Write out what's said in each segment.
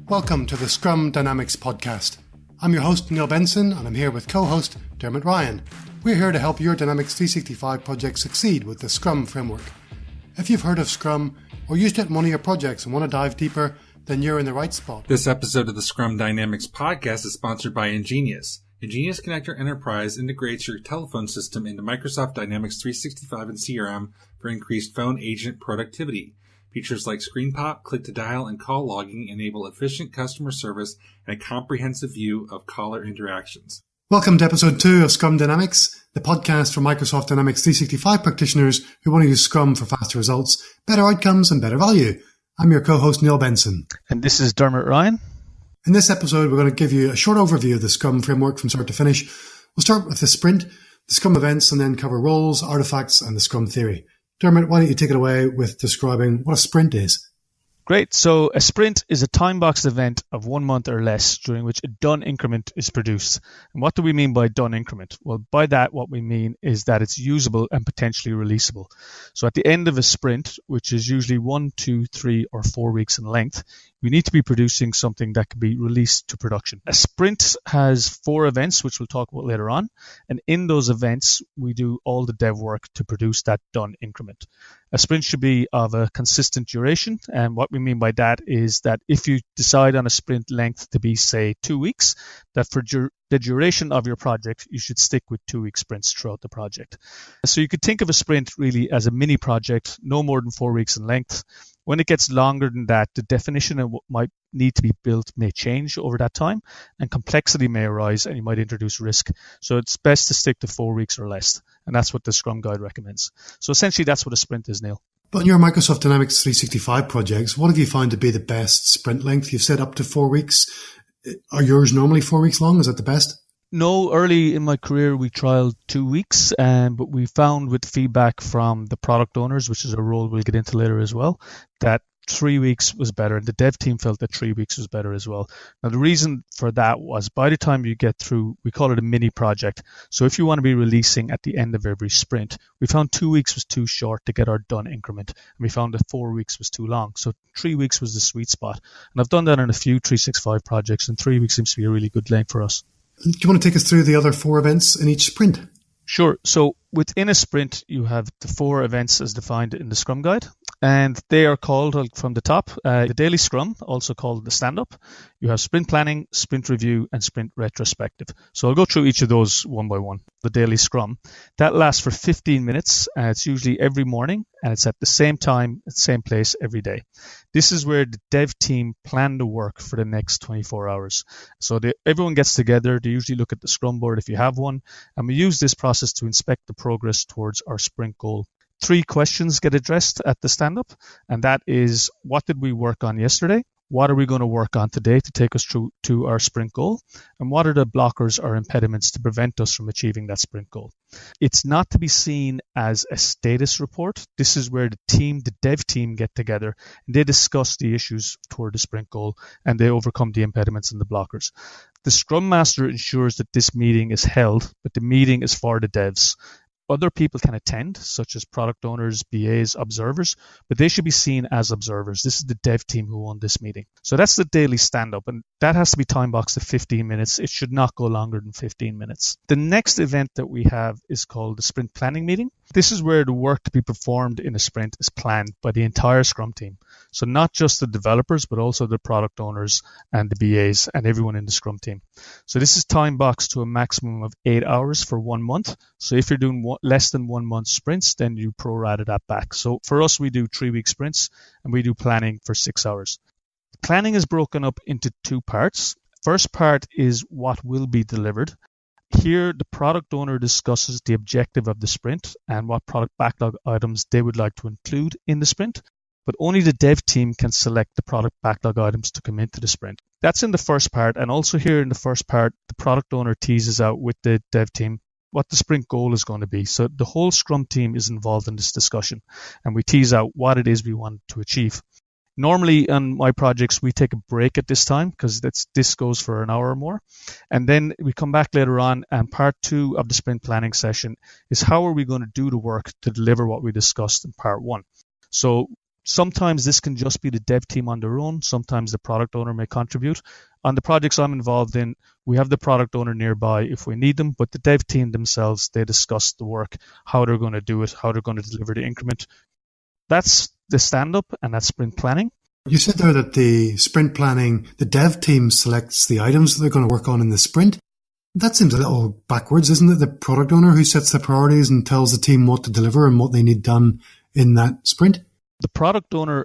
Welcome to the SCRUM Dynamics podcast. I'm your host, Neil Benson, and I'm here with co-host Dermot Ryan. We're here to help your Dynamics 365 project succeed with the Scrum framework. If you've heard of Scrum or used it in one of your projects and want to dive deeper, then you're in the right spot. This episode of the SCRUM Dynamics podcast is sponsored by Ingenious. Ingenious Connector Enterprise integrates your telephone system into Microsoft Dynamics 365 and CRM for increased phone agent productivity. Features like screen pop, click to dial, and call logging enable efficient customer service and a comprehensive view of caller interactions. Welcome to episode 2 of Scrum Dynamics, the podcast for Microsoft Dynamics 365 practitioners who want to use Scrum for faster results, better outcomes, and better value. I'm your co-host, Neil Benson. And this is Dermot Ryan. In this episode, we're going to give you a short overview of the Scrum framework from start to finish. We'll start with the sprint, the Scrum events, and then cover roles, artifacts, and the Scrum theory. Dermot, why don't you take it away with describing what a sprint is? Great. So a sprint is a time-boxed event of 1 month or less during which a done increment is produced. And what do we mean by done increment? Well, by that, what we mean is that it's usable and potentially releasable. So at the end of a sprint, which is usually 1, 2, 3, or 4 weeks in length, we need to be producing something that can be released to production. A sprint has 4 events, which we'll talk about later on. And in those events, we do all the dev work to produce that done increment. A sprint should be of a consistent duration. And what we mean by that is that if you decide on a sprint length to be, say, 2 weeks, that for the duration of your project, you should stick with 2-week sprints throughout the project. So you could think of a sprint really as a mini project, no more than 4 weeks in length. When it gets longer than that, the definition of what might need to be built may change over that time, and complexity may arise, and you might introduce risk. So it's best to stick to 4 weeks or less, and that's what the Scrum Guide recommends. So essentially, that's what a sprint is, Neil. But in your Microsoft Dynamics 365 projects, what have you found to be the best sprint length? You've said up to 4 weeks. Are yours normally 4 weeks long? Is that the best? No, early in my career, we trialed 2 weeks, but we found with feedback from the product owners, which is a role we'll get into later as well, that 3 weeks was better. And the dev team felt that 3 weeks was better as well. Now, the reason for that was by the time you get through, we call it a mini project. So if you want to be releasing at the end of every sprint, we found 2 weeks was too short to get our done increment. And we found that 4 weeks was too long. So 3 weeks was the sweet spot. And I've done that on a few 365 projects, and 3 weeks seems to be a really good length for us. Do you want to take us through the other 4 events in each sprint? Sure. So within a sprint, you have the 4 events as defined in the Scrum Guide, and they are called from the top, the daily Scrum, also called the stand-up. You have sprint planning, sprint review, and sprint retrospective. So I'll go through each of those one by one. The daily Scrum, that lasts for 15 minutes. It's usually every morning, and it's at the same time, at the same place every day. This is where the dev team plan the work for the next 24 hours. So everyone gets together. They usually look at the Scrum board if you have one, and we use this process to inspect the progress towards our sprint goal. 3 questions get addressed at the stand-up, and that is, what did we work on yesterday? What are we going to work on today to take us through to our sprint goal? And what are the blockers or impediments to prevent us from achieving that sprint goal? It's not to be seen as a status report. This is where the dev team get together and they discuss the issues toward the sprint goal and they overcome the impediments and the blockers. The Scrum Master ensures that this meeting is held, but the meeting is for the devs. Other people can attend, such as product owners, BAs, observers, but they should be seen as observers. This is the dev team who won this meeting. So that's the daily stand-up, and that has to be time boxed to 15 minutes. It should not go longer than 15 minutes. The next event that we have is called the sprint planning meeting. This is where the work to be performed in a sprint is planned by the entire Scrum team. So not just the developers, but also the product owners and the BAs and everyone in the Scrum team. So this is time boxed to a maximum of 8 hours for 1 month. So if you're doing less than 1 month sprints, then you prorate that back. So for us, we do 3-week sprints and we do planning for 6 hours. Planning is broken up into 2 parts. First part is what will be delivered. Here, the product owner discusses the objective of the sprint and what product backlog items they would like to include in the sprint, but only the dev team can select the product backlog items to come into the sprint. That's in the first part, and also here in the first part, the product owner teases out with the dev team what the sprint goal is going to be. So the whole Scrum team is involved in this discussion, and we tease out what it is we want to achieve. Normally on my projects, we take a break at this time because this goes for an hour or more. And then we come back later on, and part 2 of the sprint planning session is how are we going to do the work to deliver what we discussed in part 1. So Sometimes this can just be the dev team on their own. Sometimes the product owner may contribute. On the projects I'm involved in, we have the product owner nearby if we need them, but the dev team themselves, they discuss the work, how they're going to do it, how they're going to deliver the increment. That's the stand-up, and that's sprint planning. You said there that the sprint planning, the dev team selects the items that they're going to work on in the sprint. That seems a little backwards, isn't it? The product owner who sets the priorities and tells the team what to deliver and what they need done in that sprint? The product owner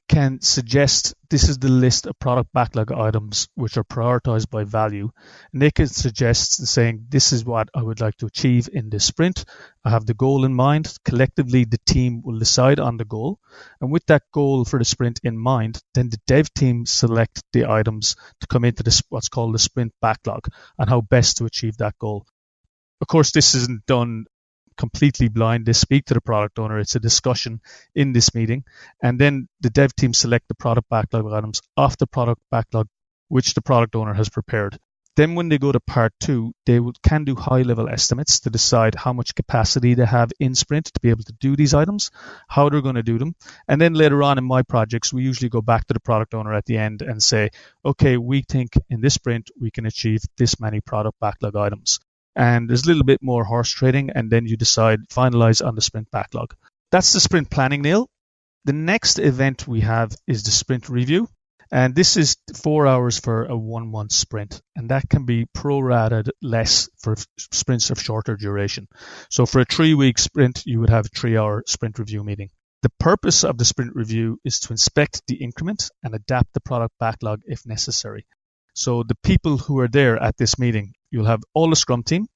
can suggest this is the list of product backlog items which are prioritized by value. And they can suggest saying, this is what I would like to achieve in this sprint. I have the goal in mind. Collectively, the team will decide on the goal. And with that goal for the sprint in mind, then the dev team select the items to come into this, what's called the sprint backlog, and how best to achieve that goal. Of course, this isn't done completely blind. They speak to the product owner. It's a discussion in this meeting. And then the dev team select the product backlog items off the product backlog, which the product owner has prepared. Then when they go to part 2, they can do high-level estimates to decide how much capacity they have in sprint to be able to do these items, how they're going to do them. And then later on in my projects, we usually go back to the product owner at the end and say, okay, we think in this sprint we can achieve this many product backlog items. And there's a little bit more horse trading, and then you finalize on the sprint backlog. That's the sprint planning, Neil. The next event we have is the sprint review. And this is 4 hours for a 1 month sprint. And that can be prorated less for sprints of shorter duration. So for a 3-week sprint, you would have a 3-hour sprint review meeting. The purpose of the sprint review is to inspect the increment and adapt the product backlog if necessary. So the people who are there at this meeting, you'll have all the Scrum team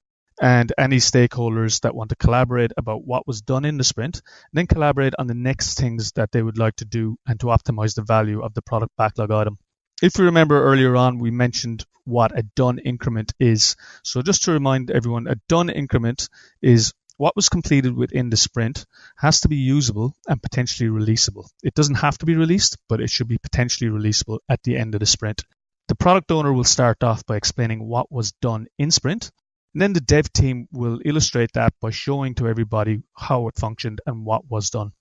and any stakeholders that want to collaborate about what was done in the sprint, and then collaborate on the next things that they would like to do and to optimize the value of the product backlog item. If you remember earlier on, we mentioned what a done increment is. So just to remind everyone, a done increment is what was completed within the sprint has to be usable and potentially releasable. It doesn't have to be released, but it should be potentially releasable at the end of the sprint. The product owner will start off by explaining what was done in sprint, and then the dev team will illustrate that by showing to everybody how it functioned and what was done.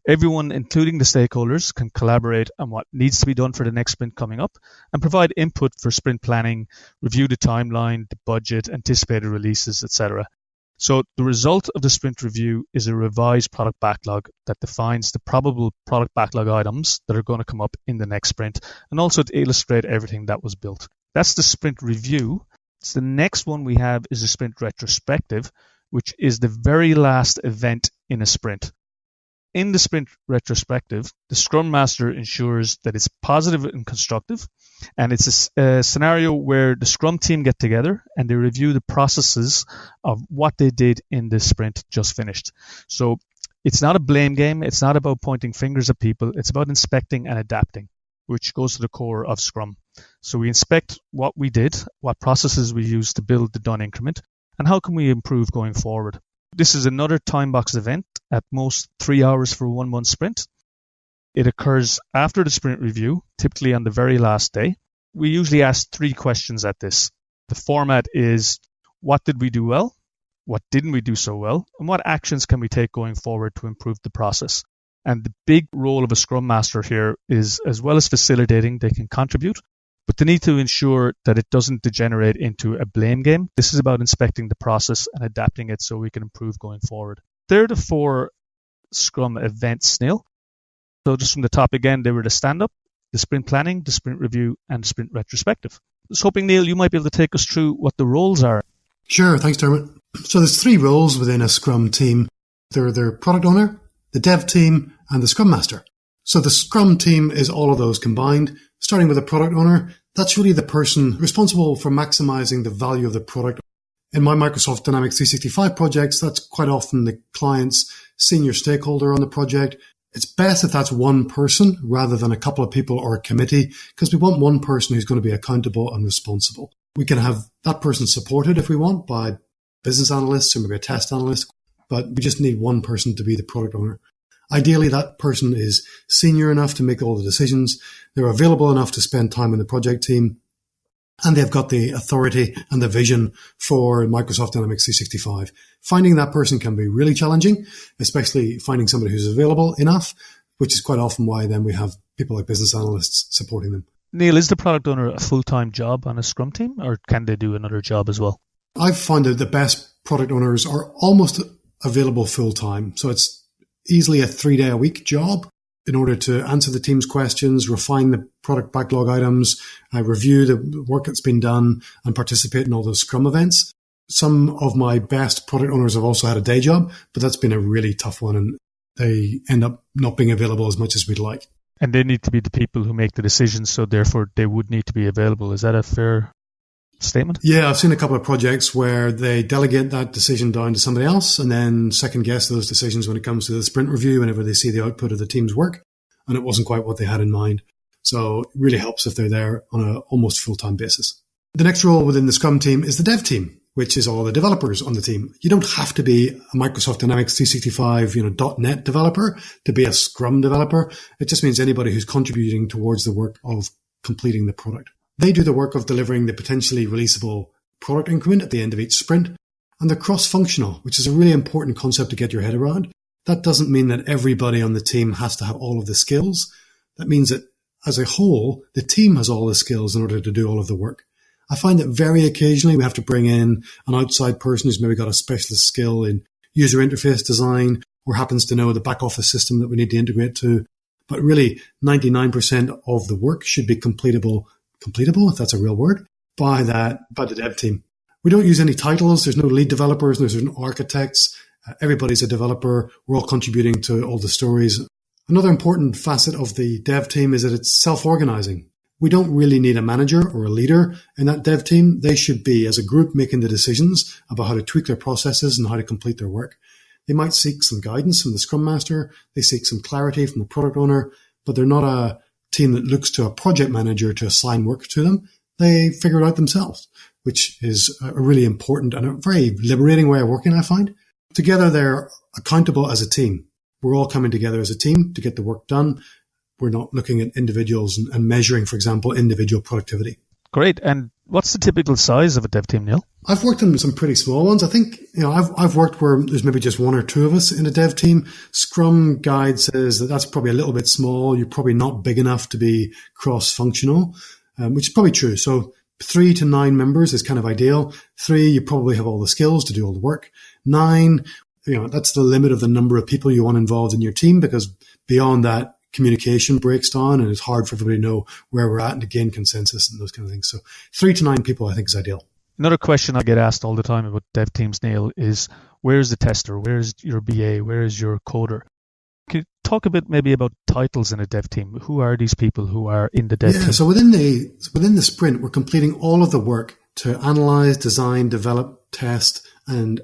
Everyone, including the stakeholders, can collaborate on what needs to be done for the next sprint coming up and provide input for sprint planning, review the timeline, the budget, anticipated releases, etc. So the result of the sprint review is a revised product backlog that defines the probable product backlog items that are going to come up in the next sprint, and also to illustrate everything that was built. That's the sprint review. So the next one we have is the sprint retrospective, which is the very last event in a sprint. In the sprint retrospective, the Scrum Master ensures that it's positive and constructive, and it's a scenario where the Scrum team get together and they review the processes of what they did in the sprint just finished. So it's not a blame game. It's not about pointing fingers at people. It's about inspecting and adapting, which goes to the core of Scrum. So we inspect what we did, what processes we used to build the done increment, and how can we improve going forward. This is another time box event, at most 3 hours for a 1 month sprint. It occurs after the sprint review, typically on the very last day. We usually ask 3 questions at this. The format is, what did we do well? What didn't we do so well? And what actions can we take going forward to improve the process? And the big role of a Scrum Master here is, as well as facilitating, they can contribute, but they need to ensure that it doesn't degenerate into a blame game. This is about inspecting the process and adapting it so we can improve going forward. They're the 4 Scrum events, Neil. So just from the top again, they were the stand-up, the sprint planning, the sprint review, and the sprint retrospective. I was hoping, Neil, you might be able to take us through what the roles are. Sure, thanks, Dermot. So there's 3 roles within a Scrum team. They're the product owner, the dev team, and the Scrum Master. So the Scrum team is all of those combined. Starting with the product owner, that's really the person responsible for maximizing the value of the product. In my Microsoft Dynamics 365 projects, that's quite often the client's senior stakeholder on the project. It's best if that's one person rather than a couple of people or a committee, because we want one person who's going to be accountable and responsible. We can have that person supported if we want by business analysts or maybe a test analyst, but we just need one person to be the product owner. Ideally, that person is senior enough to make all the decisions, they're available enough to spend time in the project team, and they've got the authority and the vision for Microsoft Dynamics 365. Finding that person can be really challenging, especially finding somebody who's available enough which is quite often why then we have people like business analysts supporting them. Neil, is the product owner a full-time job on a Scrum team, or can they do another job as well? I've found that the best product owners are almost available full-time. So it's easily a 3-day-a-week job in order to answer the team's questions, refine the product backlog items, review the work that's been done, and participate in all those Scrum events. Some of my best product owners have also had a day job, but that's been a really tough one, and they end up not being available as much as we'd like. And they need to be the people who make the decisions, so therefore they would need to be available. Is that a fair statement? Yeah, I've seen a couple of projects where they delegate that decision down to somebody else and then second guess those decisions when it comes to the sprint review whenever they see the output of the team's work, and it wasn't quite what they had in mind. So it really helps if they're there on an almost full-time basis. The next role within the Scrum team is the dev team, which is all the developers on the team. You don't have to be a Microsoft Dynamics 365, .NET developer to be a Scrum developer. It just means anybody who's contributing towards the work of completing the product. They do the work of delivering the potentially releasable product increment at the end of each sprint. And they're cross-functional, which is a really important concept to get your head around. That doesn't mean that everybody on the team has to have all of the skills. That means that as a whole, the team has all the skills in order to do all of the work. I find that very occasionally we have to bring in an outside person who's maybe got a specialist skill in user interface design or happens to know the back office system that we need to integrate to. But really, 99% of the work should be completable, if that's a real word, by the dev team. We don't use any titles. There's no lead developers. There's no architects. Everybody's a developer. We're all contributing to all the stories. Another important facet of the dev team is that it's self-organizing. We don't really need a manager or a leader in that dev team. They should be, as a group, making the decisions about how to tweak their processes and how to complete their work. They might seek some guidance from the Scrum Master. They seek some clarity from the product owner, but they're not a team that looks to a project manager to assign work to them. They figure it out themselves, which is a really important and a very liberating way of working, I find. Together, they're accountable as a team. We're all coming together as a team to get the work done. We're not looking at individuals and measuring, for example, individual productivity. Great. And what's the typical size of a dev team, Neil? I've worked in some pretty small ones. I think, I've worked where there's maybe just one or two of us in a dev team. Scrum Guide says that that's probably a little bit small. You're probably not big enough to be cross-functional, which is probably true. So 3 to 9 members is kind of ideal. 3, you probably have all the skills to do all the work. 9, that's the limit of the number of people you want involved in your team, because beyond that, communication breaks down and it's hard for everybody to know where we're at and to gain consensus and those kind of things. So 3 to 9 people, I think, is ideal. Another question I get asked all the time about dev teams, Neil, is where's the tester? Where's your BA? Where's your coder? Can you talk a bit maybe about titles in a dev team? Who are these people who are in the dev team? So within the sprint, we're completing all of the work to analyze, design, develop, test, and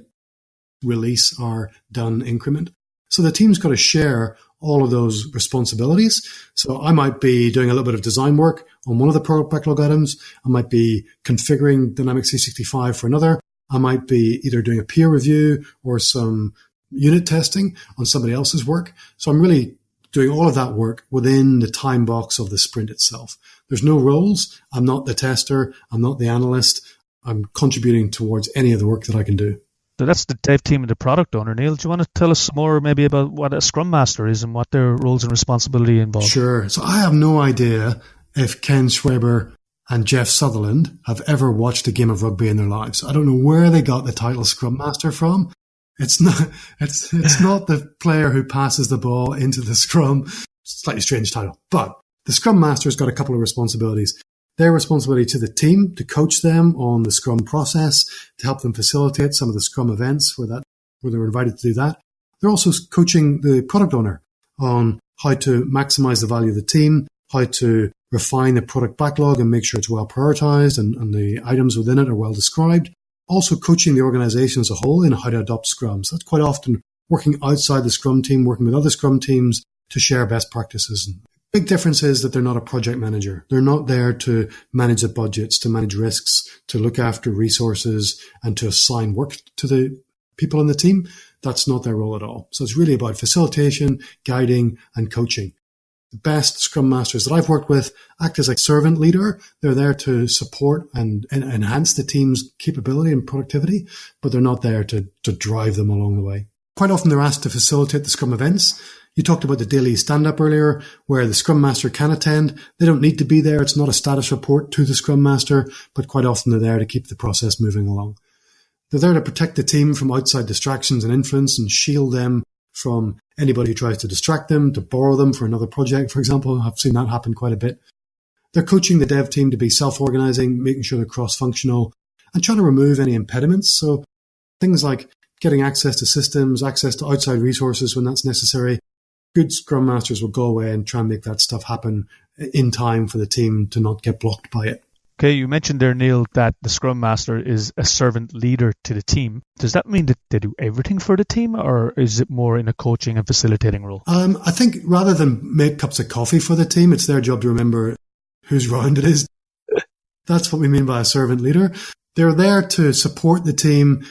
release our done increment. So the team's got to share all of those responsibilities. So I might be doing a little bit of design work on one of the product backlog items. I might be configuring Dynamics 365 for another. I might be either doing a peer review or some unit testing on somebody else's work. So I'm really doing all of that work within the time box of the sprint itself. There's no roles. I'm not the tester. I'm not the analyst. I'm contributing towards any of the work that I can do. So that's the dev team and the product owner. Neil, do you want to tell us more maybe about what a Scrum Master is and what their roles and responsibility involve? Sure. So I have no idea if Ken Schwaber and Jeff Sutherland have ever watched a game of rugby in their lives. I don't know where they got the title Scrum Master from. It's not the player who passes the ball into the scrum. Slightly strange title. But the Scrum Master's got a couple of responsibilities. Their responsibility to the team to coach them on the Scrum process, to help them facilitate some of the Scrum events where they're invited to do that. They're also coaching the product owner on how to maximize the value of the team, how to refine the product backlog and make sure it's well prioritized and the items within it are well described. Also coaching the organization as a whole in how to adopt Scrum. So that's quite often working outside the Scrum team, working with other Scrum teams to share best practices. Big difference is that they're not a project manager. They're not there to manage the budgets, to manage risks, to look after resources, and to assign work to the people on the team. That's not their role at all. So it's really about facilitation, guiding, and coaching. The best Scrum Masters that I've worked with act as a servant leader. They're there to support and enhance the team's capability and productivity, but they're not there to drive them along the way. Quite often they're asked to facilitate the Scrum events. You talked about the daily stand-up earlier, where the Scrum Master can attend. They don't need to be there. It's not a status report to the Scrum Master, but quite often they're there to keep the process moving along. They're there to protect the team from outside distractions and influence and shield them from anybody who tries to distract them, to borrow them for another project, for example. I've seen that happen quite a bit. They're coaching the dev team to be self-organizing, making sure they're cross-functional, and trying to remove any impediments. So things like getting access to systems, access to outside resources when that's necessary. Good Scrum Masters will go away and try and make that stuff happen in time for the team to not get blocked by it. Okay, you mentioned there, Neil, that the Scrum Master is a servant leader to the team. Does that mean that they do everything for the team, or is it more in a coaching and facilitating role? I think rather than make cups of coffee for the team, it's their job to remember whose round it is. That's what we mean by a servant leader. They're there to support the team,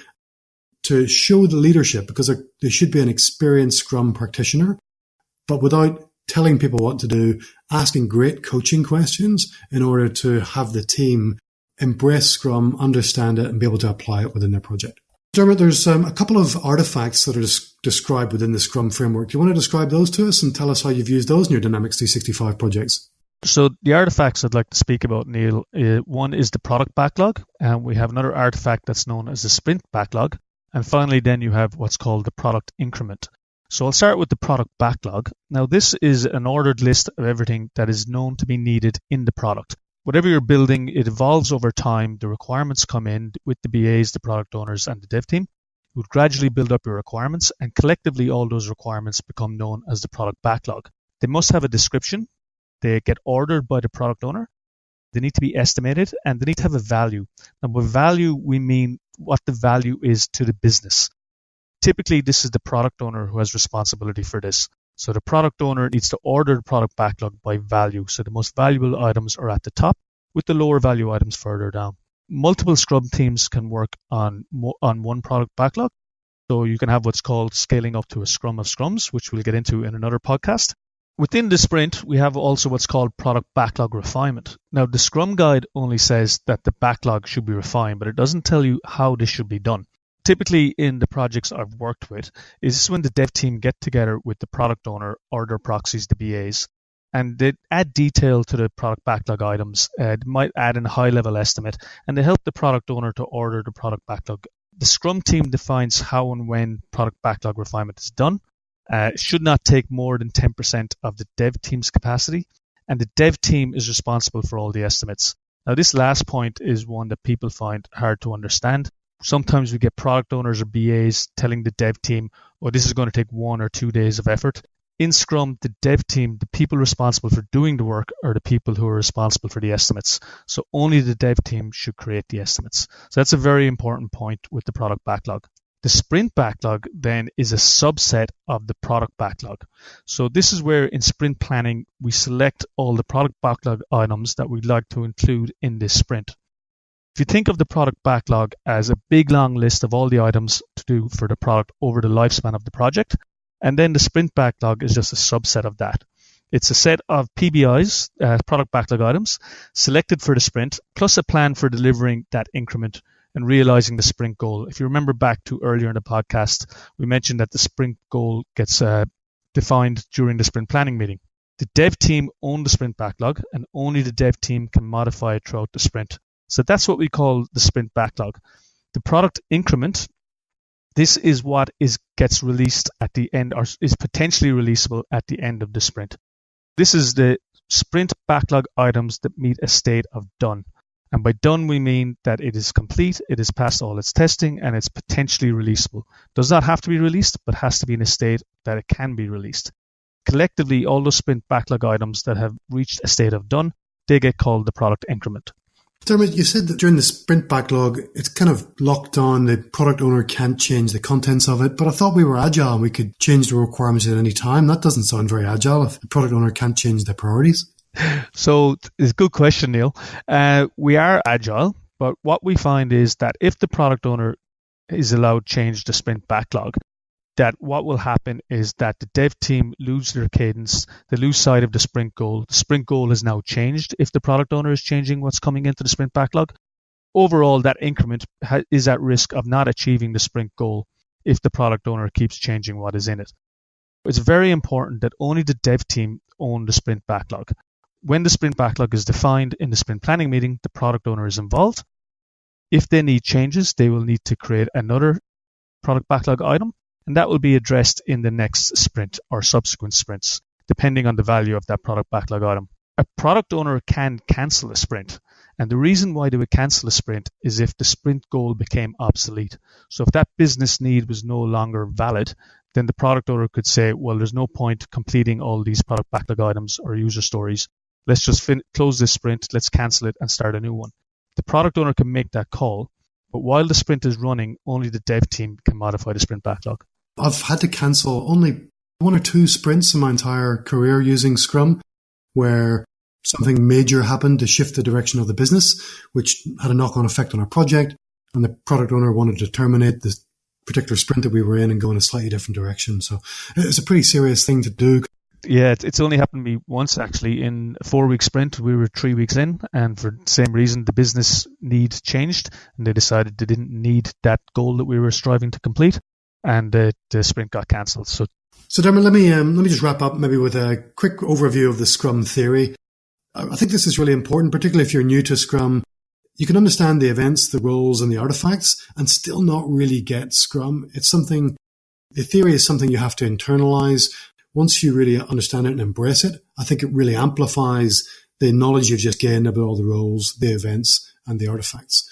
to show the leadership, because they should be an experienced Scrum practitioner, but without telling people what to do, asking great coaching questions in order to have the team embrace Scrum, understand it, and be able to apply it within their project. Dermot, there's a couple of artifacts that are described within the Scrum framework. Do you want to describe those to us and tell us how you've used those in your Dynamics 365 projects? So the artifacts I'd like to speak about, Neil, one is the product backlog, and we have another artifact that's known as the sprint backlog. And finally, then you have what's called the product increment. So I'll start with the product backlog. Now, this is an ordered list of everything that is known to be needed in the product. Whatever you're building, it evolves over time. The requirements come in with the BAs, the product owners, and the dev team. You would gradually build up your requirements, and collectively all those requirements become known as the product backlog. They must have a description. They get ordered by the product owner. They need to be estimated, and they need to have a value. And by value, we mean what the value is to the business. Typically, this is the product owner who has responsibility for this. So the product owner needs to order the product backlog by value. So the most valuable items are at the top, with the lower value items further down. Multiple Scrum teams can work on one product backlog. So you can have what's called scaling up to a Scrum of Scrums, which we'll get into in another podcast. Within the sprint, we have also what's called product backlog refinement. Now, the Scrum Guide only says that the backlog should be refined, but it doesn't tell you how this should be done. Typically, in the projects I've worked with, is when the dev team get together with the product owner or their proxies, the BAs, and they add detail to the product backlog items. They might add in a high-level estimate, and they help the product owner to order the product backlog. The Scrum team defines how and when product backlog refinement is done. It should not take more than 10% of the dev team's capacity, and the dev team is responsible for all the estimates. Now, this last point is one that people find hard to understand. Sometimes we get product owners or BAs telling the dev team, oh, this is going to take 1 or 2 days of effort. In Scrum, the dev team, the people responsible for doing the work, are the people who are responsible for the estimates. So only the dev team should create the estimates. So that's a very important point with the product backlog. The sprint backlog then is a subset of the product backlog. So this is where in sprint planning, we select all the product backlog items that we'd like to include in this sprint. If you think of the product backlog as a big long list of all the items to do for the product over the lifespan of the project, and then the sprint backlog is just a subset of that. It's a set of PBIs, product backlog items, selected for the sprint, plus a plan for delivering that increment and realizing the sprint goal. If you remember back to earlier in the podcast, we mentioned that the sprint goal gets defined during the sprint planning meeting. The dev team own the sprint backlog, and only the dev team can modify it throughout the sprint. So that's what we call the sprint backlog. The product increment, this is what gets released at the end, or is potentially releasable at the end of the sprint. This is the sprint backlog items that meet a state of done. And by done, we mean that it is complete, it has passed all its testing, and it's potentially releasable. Does not have to be released, but has to be in a state that it can be released. Collectively, all those sprint backlog items that have reached a state of done, they get called the product increment. Dermot, you said that during the sprint backlog, it's kind of locked on. The product owner can't change the contents of it. But I thought we were agile and we could change the requirements at any time. That doesn't sound very agile if the product owner can't change their priorities. So it's a good question, Neil. We are agile, but what we find is that if the product owner is allowed to change the sprint backlog, that what will happen is that the dev team lose their cadence, they lose sight of the sprint goal. The sprint goal is now changed if the product owner is changing what's coming into the sprint backlog. Overall, that increment is at risk of not achieving the sprint goal if the product owner keeps changing what is in it. It's very important that only the dev team own the sprint backlog. When the sprint backlog is defined in the sprint planning meeting, the product owner is involved. If they need changes, they will need to create another product backlog item, and that will be addressed in the next sprint or subsequent sprints, depending on the value of that product backlog item. A product owner can cancel a sprint, and the reason why they would cancel a sprint is if the sprint goal became obsolete. So if that business need was no longer valid, then the product owner could say, well, there's no point completing all these product backlog items or user stories. Let's just close this sprint, let's cancel it and start a new one. The product owner can make that call, but while the sprint is running, only the dev team can modify the sprint backlog. I've had to cancel only 1 or 2 sprints in my entire career using Scrum, where something major happened to shift the direction of the business, which had a knock-on effect on our project, and the product owner wanted to terminate the particular sprint that we were in and go in a slightly different direction. So it's a pretty serious thing to do. Yeah, it's only happened to me once, actually. In a 4-week sprint, we were 3 weeks in, and for the same reason, the business need changed, and they decided they didn't need that goal that we were striving to complete, and the sprint got cancelled. So Dermot, let me just wrap up maybe with a quick overview of the Scrum theory. I think this is really important, particularly if you're new to Scrum. You can understand the events, the roles, and the artifacts, and still not really get Scrum. The theory is something you have to internalize. Once you really understand it and embrace it, I think it really amplifies the knowledge you've just gained about all the roles, the events, and the artifacts.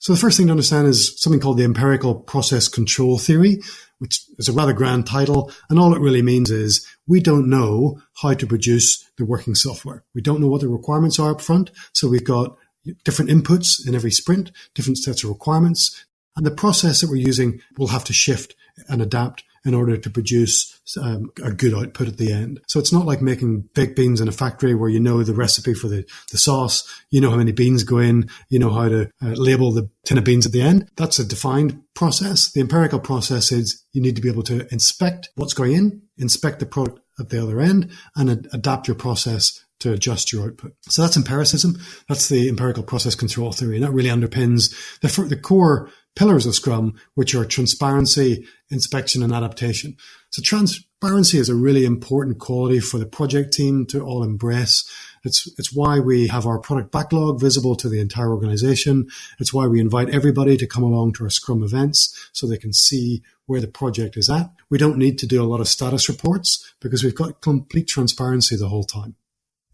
So the first thing to understand is something called the empirical process control theory, which is a rather grand title. And all it really means is we don't know how to produce the working software. We don't know what the requirements are up front. So we've got different inputs in every sprint, different sets of requirements. And the process that we're using will have to shift and adapt in order to produce a good output at the end. So it's not like making baked beans in a factory where you know the recipe for the sauce, you know how many beans go in, you know how to label the tin of beans at the end. That's a defined process. The empirical process is you need to be able to inspect what's going in, inspect the product at the other end, and adapt your process to adjust your output. So that's empiricism. That's the empirical process control theory. And that really underpins the core pillars of Scrum, which are transparency, inspection, and adaptation. So transparency is a really important quality for the project team to all embrace. It's why we have our product backlog visible to the entire organization. It's why we invite everybody to come along to our Scrum events so they can see where the project is at. We don't need to do a lot of status reports because we've got complete transparency the whole time.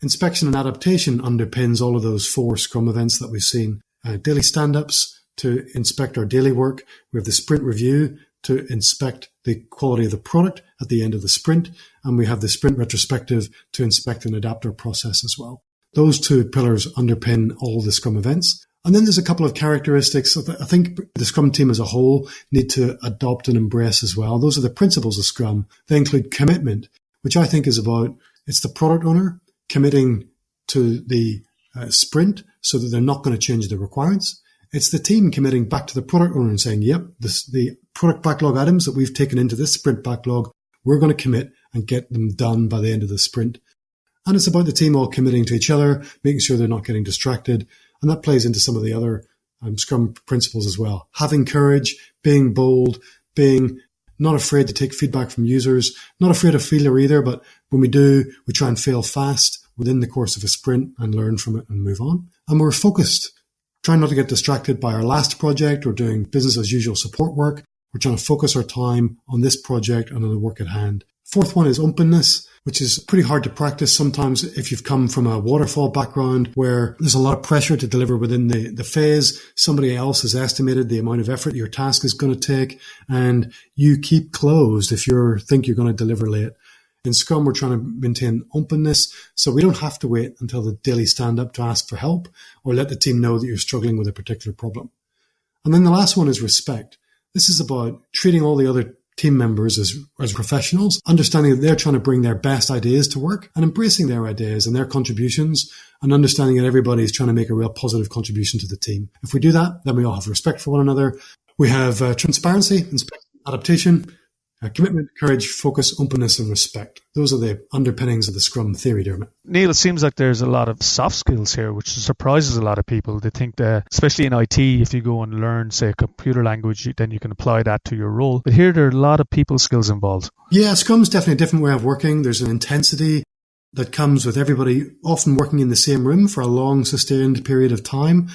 Inspection and adaptation underpins all of those 4 Scrum events that we've seen. Daily stand-ups to inspect our daily work. We have the sprint review to inspect the quality of the product at the end of the sprint. And we have the sprint retrospective to inspect and adapt our process as well. Those 2 pillars underpin all the Scrum events. And then there's a couple of characteristics that I think the Scrum team as a whole need to adopt and embrace as well. Those are the principles of Scrum. They include commitment, which I think is about, it's the product owner committing to the sprint so that they're not going to change the requirements. It's the team committing back to the product owner and saying, yep, the product backlog items that we've taken into this sprint backlog, we're going to commit and get them done by the end of the sprint. And it's about the team all committing to each other, making sure they're not getting distracted. And that plays into some of the other Scrum principles as well. Having courage, being bold, being not afraid to take feedback from users, not afraid of failure either, but when we do, we try and fail fast within the course of a sprint and learn from it and move on. And we're focused. Trying not to get distracted by our last project or doing business as usual support work. We're trying to focus our time on this project and on the work at hand. 4th one is openness, which is pretty hard to practice sometimes if you've come from a waterfall background where there's a lot of pressure to deliver within the phase. Somebody else has estimated the amount of effort your task is going to take, and you keep closed if you think you're going to deliver late. In Scrum, we're trying to maintain openness, so we don't have to wait until the daily stand-up to ask for help or let the team know that you're struggling with a particular problem. And then the last one is respect. This is about treating all the other team members as professionals, understanding that they're trying to bring their best ideas to work and embracing their ideas and their contributions, and understanding that everybody is trying to make a real positive contribution to the team. If we do that, then we all have respect for one another. We have transparency, inspection, adaptation. Commitment, courage, focus, openness, and respect. Those are the underpinnings of the Scrum theory, Dermot. Neil, it seems like there's a lot of soft skills here, which surprises a lot of people. They think that, especially in IT, if you go and learn, say, a computer language, then you can apply that to your role. But here, there are a lot of people skills involved. Yeah, Scrum's definitely a different way of working. There's an intensity that comes with everybody often working in the same room for a long, sustained period of time.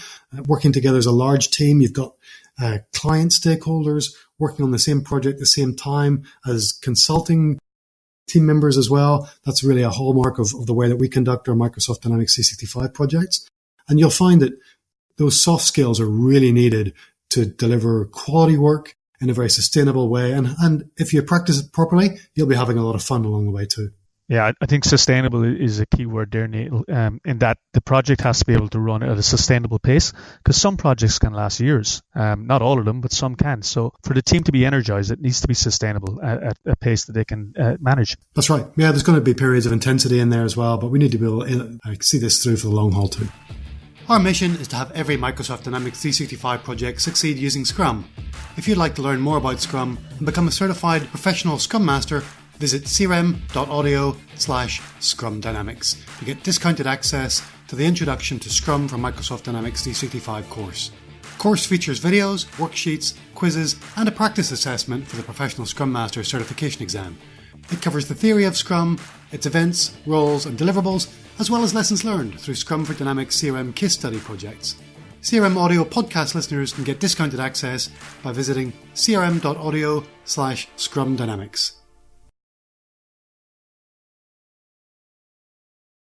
Working together as a large team, you've got client stakeholders working on the same project at the same time as consulting team members as well. That's really a hallmark of the way that we conduct our Microsoft Dynamics 365 projects. And you'll find that those soft skills are really needed to deliver quality work in a very sustainable way. And if you practice it properly, you'll be having a lot of fun along the way too. Yeah, I think sustainable is a key word there, Neil, in that the project has to be able to run at a sustainable pace, because some projects can last years. Not all of them, but some can. So for the team to be energized, it needs to be sustainable at a pace that they can manage. That's right. Yeah, there's going to be periods of intensity in there as well, but we need to be able to see this through for the long haul too. Our mission is to have every Microsoft Dynamics 365 project succeed using Scrum. If you'd like to learn more about Scrum and become a certified professional Scrum Master, visit crm.audio/Scrum Dynamics to get discounted access to the Introduction to Scrum from Microsoft Dynamics 365 course. The course features videos, worksheets, quizzes, and a practice assessment for the Professional Scrum Master certification exam. It covers the theory of Scrum, its events, roles, and deliverables, as well as lessons learned through Scrum for Dynamics CRM case study projects. CRM Audio podcast listeners can get discounted access by visiting crm.audio/Scrum Dynamics.